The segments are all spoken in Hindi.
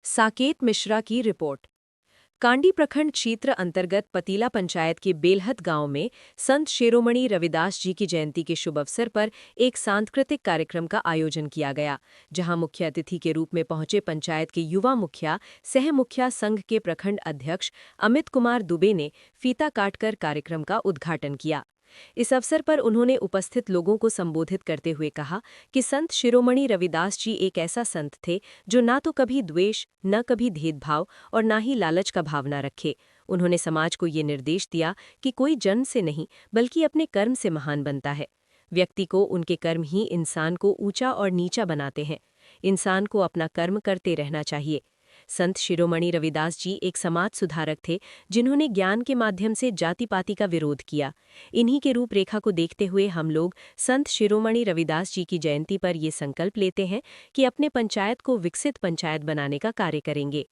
साकेत मिश्रा की रिपोर्ट। कांडी प्रखंड क्षेत्र अंतर्गत पतीला पंचायत के बेलहत गांव में संत शिरोमणि रविदास जी की जयंती के शुभ अवसर पर एक सांस्कृतिक कार्यक्रम का आयोजन किया गया, जहां मुख्य अतिथि के रूप में पहुंचे पंचायत के युवा मुखिया सह मुखिया संघ के प्रखंड अध्यक्ष अमित कुमार दुबे ने फीता काटकर कार्यक्रम का उद्घाटन किया। इस अवसर पर उन्होंने उपस्थित लोगों को संबोधित करते हुए कहा कि संत शिरोमणि रविदास जी एक ऐसा संत थे जो ना तो कभी द्वेष, न कभी भेदभाव और ना ही लालच का भावना रखे। उन्होंने समाज को ये निर्देश दिया कि कोई जन्म से नहीं बल्कि अपने कर्म से महान बनता है। व्यक्ति को उनके कर्म ही इंसान को ऊंचा और नीचा बनाते हैं। इंसान को अपना कर्म करते रहना चाहिए। संत शिरोमणि रविदास जी एक समाज सुधारक थे जिन्होंने ज्ञान के माध्यम से जाति पाति का विरोध किया। इन्हीं के रूपरेखा को देखते हुए हम लोग संत शिरोमणि रविदास जी की जयंती पर ये संकल्प लेते हैं कि अपने पंचायत को विकसित पंचायत बनाने का कार्य करेंगे।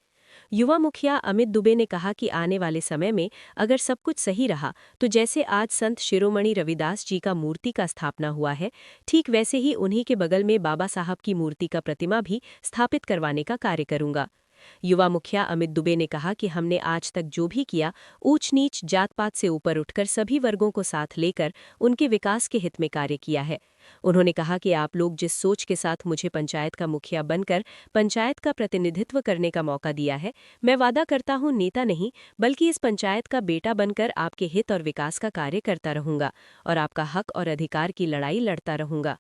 युवा मुखिया अमित दुबे ने कहा कि आने वाले समय में अगर सब कुछ सही रहा तो जैसे आज संत शिरोमणि रविदास जी का मूर्ति का स्थापना हुआ है, ठीक वैसे ही उन्हीं के बगल में बाबा साहब की मूर्ति का प्रतिमा भी स्थापित करवाने का कार्य करूंगा। युवा मुखिया अमित दुबे ने कहा कि हमने आज तक जो भी किया, ऊंच नीच जात पात से ऊपर उठकर सभी वर्गों को साथ लेकर उनके विकास के हित में कार्य किया है। उन्होंने कहा कि आप लोग जिस सोच के साथ मुझे पंचायत का मुखिया बनकर पंचायत का प्रतिनिधित्व करने का मौका दिया है, मैं वादा करता हूं नेता नहीं बल्कि इस पंचायत का बेटा बनकर आपके हित और विकास का कार्य करता रहूंगा और आपका हक और अधिकार की लड़ाई लड़ता रहूंगा।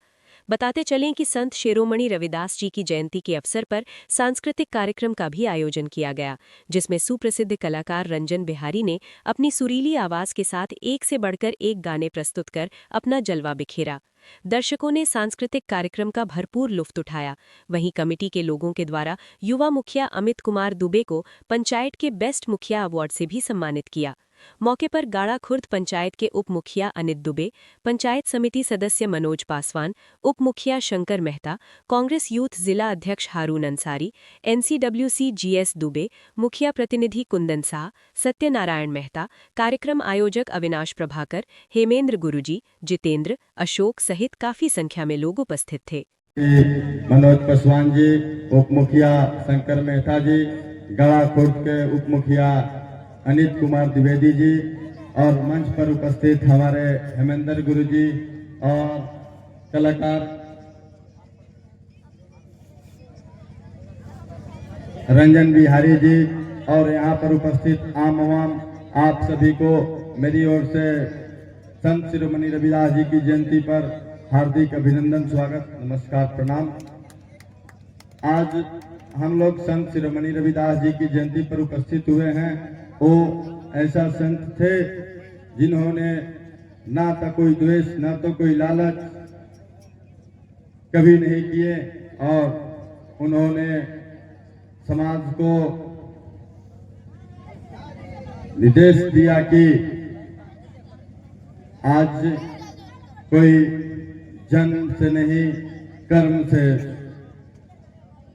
बताते चलें कि संत शिरोमणि रविदास जी की जयंती के अवसर पर सांस्कृतिक कार्यक्रम का भी आयोजन किया गया, जिसमें सुप्रसिद्ध कलाकार रंजन बिहारी ने अपनी सुरीली आवाज के साथ एक से बढ़कर एक गाने प्रस्तुत कर अपना जलवा बिखेरा। दर्शकों ने सांस्कृतिक कार्यक्रम का भरपूर लुत्फ उठाया। वहीं कमेटी के लोगों के द्वारा युवा मुखिया अमित कुमार दुबे को पंचायत के बेस्ट मुखिया अवार्ड से भी सम्मानित किया। मौके पर गाड़ा खुर्द पंचायत के उप मुखिया अनित दुबे, पंचायत समिति सदस्य मनोज पासवान, उप मुखिया शंकर मेहता, कांग्रेस यूथ जिला अध्यक्ष हारून अंसारी, एनसीडब्ल्यूसी जीएस दुबे, मुखिया प्रतिनिधि कुंदन शाह, सत्यनारायण मेहता, कार्यक्रम आयोजक अविनाश प्रभाकर, हेमेंद्र गुरुजी, जितेंद्र, अशोक सहित काफी संख्या में लोग उपस्थित थे। मनोज पासवान जी, उप मुखिया शंकर मेहता जी, गाड़ा खुर्द के उप मुखिया अनित कुमार द्विवेदी जी और मंच पर उपस्थित हमारे हेमेंद्र गुरु जी और कलाकार रंजन बिहारी जी और यहाँ पर उपस्थित आम आवाम, आप सभी को मेरी ओर से संत शिरोमणि रविदास जी की जयंती पर हार्दिक अभिनंदन, स्वागत, नमस्कार, प्रणाम। आज हम लोग संत शिरोमणि रविदास जी की जयंती पर उपस्थित हुए हैं। वो ऐसा संत थे जिन्होंने ना तो कोई द्वेष ना तो कोई लालच कभी नहीं किए और उन्होंने समाज को निर्देश दिया कि आज कोई जन्म से नहीं कर्म से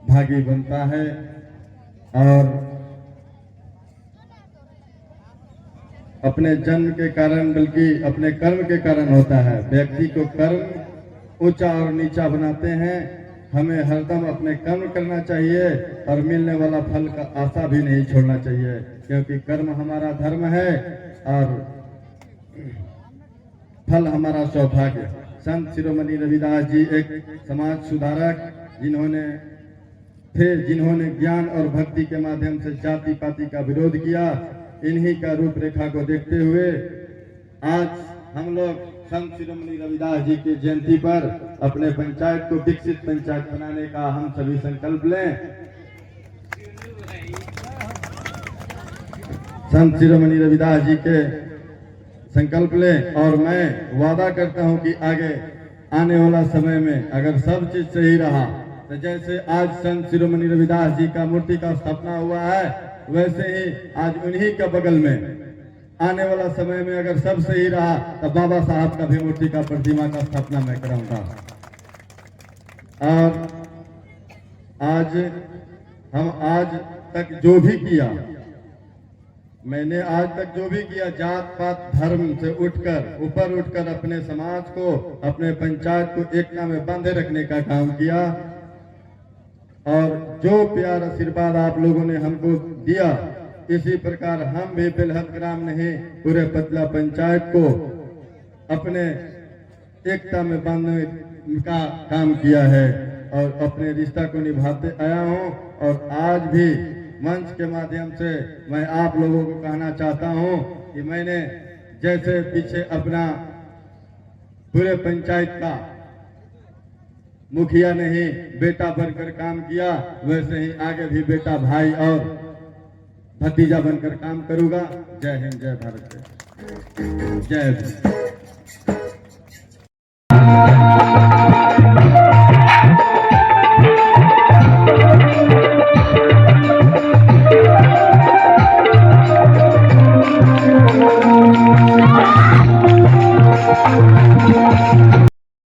भागी बनता है और अपने जन्म के कारण बल्कि अपने कर्म के कारण होता है। व्यक्ति को कर्म ऊंचा और नीचा बनाते हैं। हमें हरदम अपने कर्म करना चाहिए और मिलने वाला फल का आशा भी नहीं छोड़ना चाहिए, क्योंकि कर्म हमारा धर्म है और फल हमारा सौभाग्य। संत शिरोमणि रविदास जी एक समाज सुधारक जिन्होंने ज्ञान और भक्ति के माध्यम से जाति पाति का विरोध किया। इन्हीं का रूपरेखा को देखते हुए आज हम लोग संत शिरोमणि रविदास जी की जयंती पर अपने पंचायत को विकसित पंचायत बनाने का हम सभी संकल्प लें। संत शिरोमणि रविदास जी के संकल्प लें और मैं वादा करता हूं कि आगे आने वाला समय में अगर सब चीज सही रहा तो जैसे आज संत शिरोमणि रविदास जी का मूर्ति का स्थापना हुआ है, वैसे ही आज उन्हीं के बगल में आने वाला समय में अगर सब सही रहा तो बाबा साहब का भी मूर्ति का प्रतिमा का स्थापना मैं कराऊंगा। और आज तक जो भी किया, मैंने आज तक जो भी किया, जात पात धर्म से ऊपर उठकर अपने समाज को, अपने पंचायत को एकता में बांधे रखने का काम किया और जो प्यार आशीर्वाद आप लोगों ने हमको दिया, इसी प्रकार हम भी बेलहद ग्राम नहीं पूरे पतला पंचायत को अपने एकता में बांधने का काम किया है और अपने रिश्ता को निभाते आया हूं। और आज भी मंच के माध्यम से मैं आप लोगों को कहना चाहता हूं कि मैंने जैसे पीछे अपना पूरे पंचायत का मुखिया नहीं बेटा बनकर काम किया, वैसे ही आगे भी बेटा, भाई और भतीजा बनकर काम करूंगा। जय हिंद, जय भारत, जय हिंद।